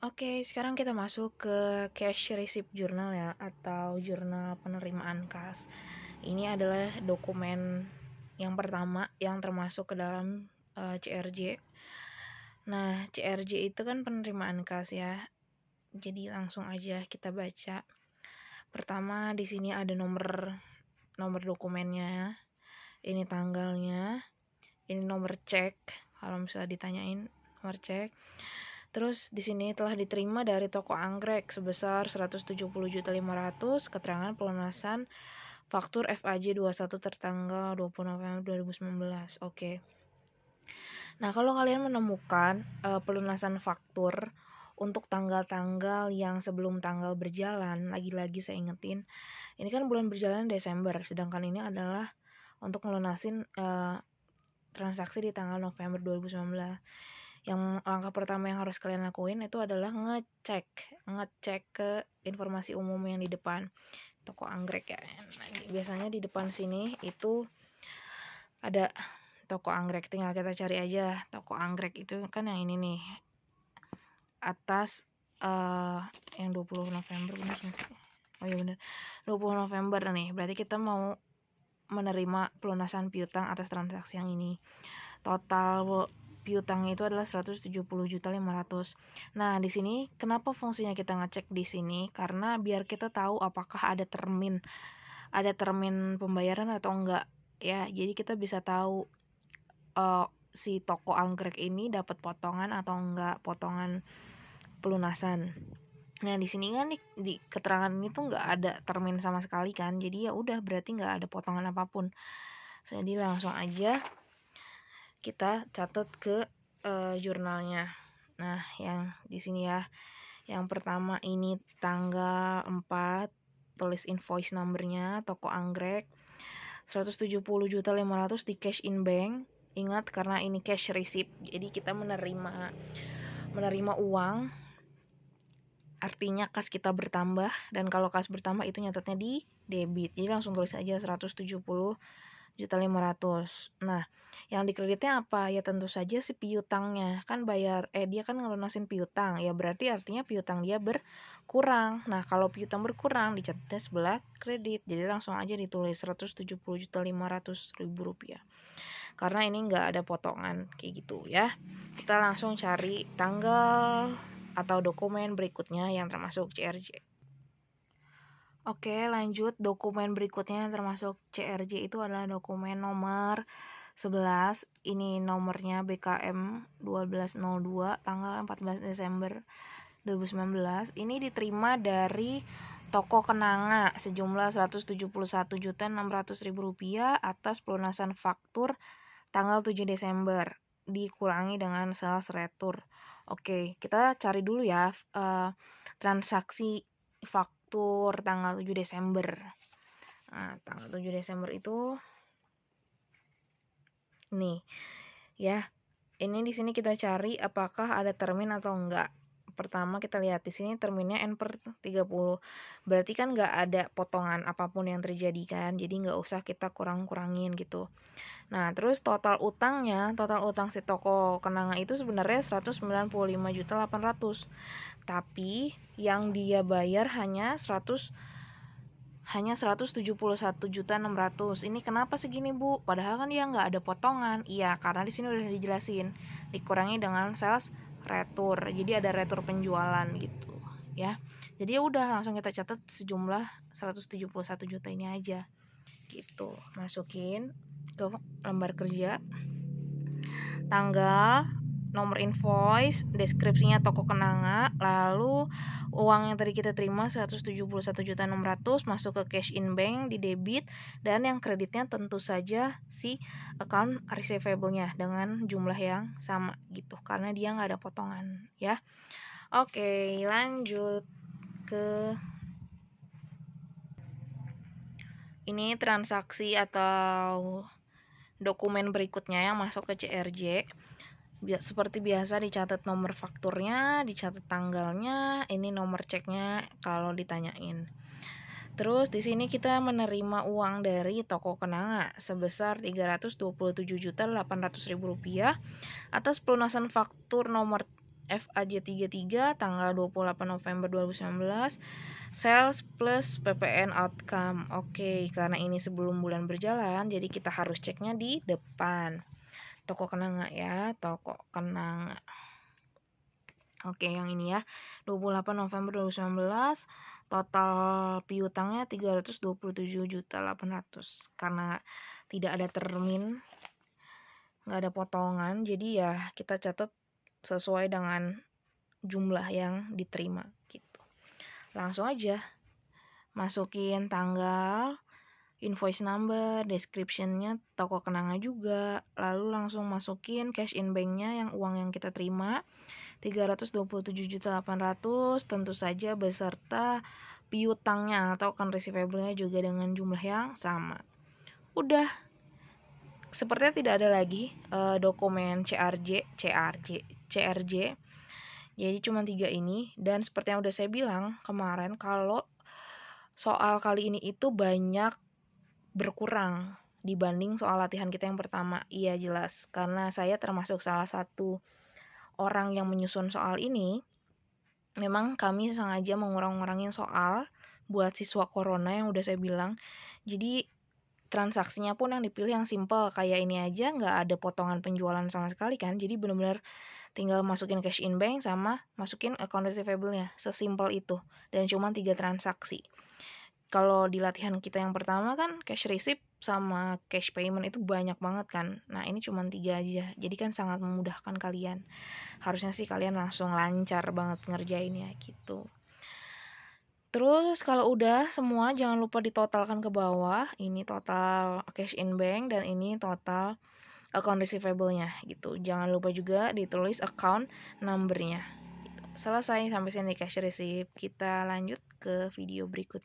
Oke, sekarang kita masuk ke cash receipt journal ya, atau jurnal penerimaan kas. Ini adalah dokumen yang pertama yang termasuk ke dalam CRJ. Nah, CRJ itu kan penerimaan kas ya. Jadi langsung aja kita baca. Pertama di sini ada nomor dokumennya. Ini tanggalnya. Ini nomor cek. Kalau misalnya ditanyain nomor cek. Terus di sini telah diterima dari toko anggrek sebesar 170.500.000 keterangan pelunasan faktur FAJ 21 tertanggal 20 November 2019. Oke. Nah, kalau kalian menemukan pelunasan faktur untuk tanggal-tanggal yang sebelum tanggal berjalan, lagi-lagi saya ingetin, ini kan bulan berjalan Desember, sedangkan ini adalah untuk melunasin transaksi di tanggal November 2019. Yang langkah pertama yang harus kalian lakuin itu adalah ngecek ke informasi umum yang di depan toko anggrek ya. Nah, biasanya di depan sini itu ada toko anggrek, tinggal kita cari aja toko anggrek itu kan yang ini nih, atas yang 20 November benar nggak sih? Oh iya benar, 20 November nih, berarti kita mau menerima pelunasan piutang atas transaksi yang ini. Total piutangnya itu adalah 170.500.000. Nah, di sini kenapa fungsinya kita ngecek di sini? Karena biar kita tahu apakah ada termin pembayaran atau enggak ya. Jadi kita bisa tahu si toko anggrek ini dapat potongan atau enggak potongan pelunasan. Nah, di sini kan di keterangan ini tuh enggak ada termin sama sekali kan. Jadi ya udah, berarti enggak ada potongan apapun. Jadi langsung aja kita catat ke jurnalnya. Nah, yang di sini ya. Yang pertama ini tanggal 4, tulis invoice numbernya, toko anggrek 170.500.000 di cash in bank. Ingat, karena ini cash receipt, jadi kita menerima uang, artinya kas kita bertambah, dan kalau kas bertambah itu nyatetnya di debit. Jadi langsung tulis aja 170.500.000. Nah, yang dikreditnya apa? Ya tentu saja si piutangnya. Kan dia kan ngelunasin piutang. Ya berarti artinya piutang dia berkurang. Nah, kalau piutang berkurang dicatatnya sebelah kredit. Jadi langsung aja ditulis 170.500.000 rupiah. Karena ini nggak ada potongan kayak gitu ya. Kita langsung cari tanggal atau dokumen berikutnya yang termasuk CRJ. Oke, lanjut. Dokumen berikutnya yang termasuk CRJ itu adalah dokumen nomor 11. Ini nomornya BKM 1202 tanggal 14 Desember 2019. Ini diterima dari toko Kenanga sejumlah 171.600.000 rupiah atas pelunasan faktur tanggal 7 Desember dikurangi dengan sales retur. Oke, kita cari dulu ya transaksi faktur tanggal 7 Desember. Nah, tanggal 7 Desember itu nih ya. Ini di sini kita cari apakah ada termin atau enggak. Pertama kita lihat di sini terminnya N/30. Berarti kan enggak ada potongan apapun yang terjadi kan. Jadi enggak usah kita kurang-kurangin gitu. Nah, terus total utang si toko Kenanga itu sebenarnya 195.800.000. Tapi yang dia bayar hanya 171.600.000. Ini kenapa segini, Bu? Padahal kan dia nggak ada potongan. Iya, karena di sini udah dijelasin, dikurangi dengan sales retur. Jadi ada retur penjualan gitu, ya. Jadi ya udah langsung kita catat sejumlah 171 juta ini aja. Gitu. Masukin ke lembar kerja. Tanggal, nomor invoice, deskripsinya toko Kenanga, lalu uang yang tadi kita terima 171.600.000 masuk ke cash in bank di debit, dan yang kreditnya tentu saja si account receivable-nya dengan jumlah yang sama gitu karena dia nggak ada potongan ya. Oke, lanjut ke ini transaksi atau dokumen berikutnya yang masuk ke CRJ. Seperti biasa dicatat nomor fakturnya, dicatat tanggalnya, ini nomor ceknya kalau ditanyain. Terus di sini kita menerima uang dari toko Kenanga sebesar 327.800.000 rupiah atas pelunasan faktur nomor FAJ33 tanggal 28 November 2019, sales plus PPN outcome. Oke, karena ini sebelum bulan berjalan, jadi kita harus ceknya di depan. Toko Kenanga ya, toko Kenanga. Oke, yang ini ya. 28 November 2019, total piutangnya 327.800.000. Karena tidak ada termin, nggak ada potongan, jadi ya kita catat sesuai dengan jumlah yang diterima gitu. Langsung aja masukin tanggal, invoice number, descriptionnya toko Kenanga juga, lalu langsung masukin cash in banknya yang uang yang kita terima 327.800.000, tentu saja beserta piutangnya atau account receivable-nya juga dengan jumlah yang sama. Udah, sepertinya tidak ada lagi dokumen CRJ. Jadi cuma 3 ini, dan seperti yang udah saya bilang kemarin, kalau soal kali ini itu banyak berkurang dibanding soal latihan kita yang pertama. Iya jelas, karena saya termasuk salah satu orang yang menyusun soal ini. Memang kami sengaja mengurang-ngurangin soal buat siswa corona yang udah saya bilang. Jadi transaksinya pun yang dipilih yang simple, kayak ini aja nggak ada potongan penjualan sama sekali kan. Jadi bener-bener tinggal masukin cash in bank sama masukin account receivable-nya, sesimpel itu, dan cuma 3 transaksi. Kalau di latihan kita yang pertama kan cash receipt sama cash payment itu banyak banget kan. Nah ini cuma 3 aja, jadi kan sangat memudahkan kalian. Harusnya sih kalian langsung lancar banget ngerjainnya gitu. Terus kalau udah semua, jangan lupa ditotalkan ke bawah. Ini total cash in bank dan ini total account receivable-nya gitu. Jangan lupa juga ditulis account number-nya gitu. Selesai sampai sini cash receipt. Kita lanjut ke video berikutnya.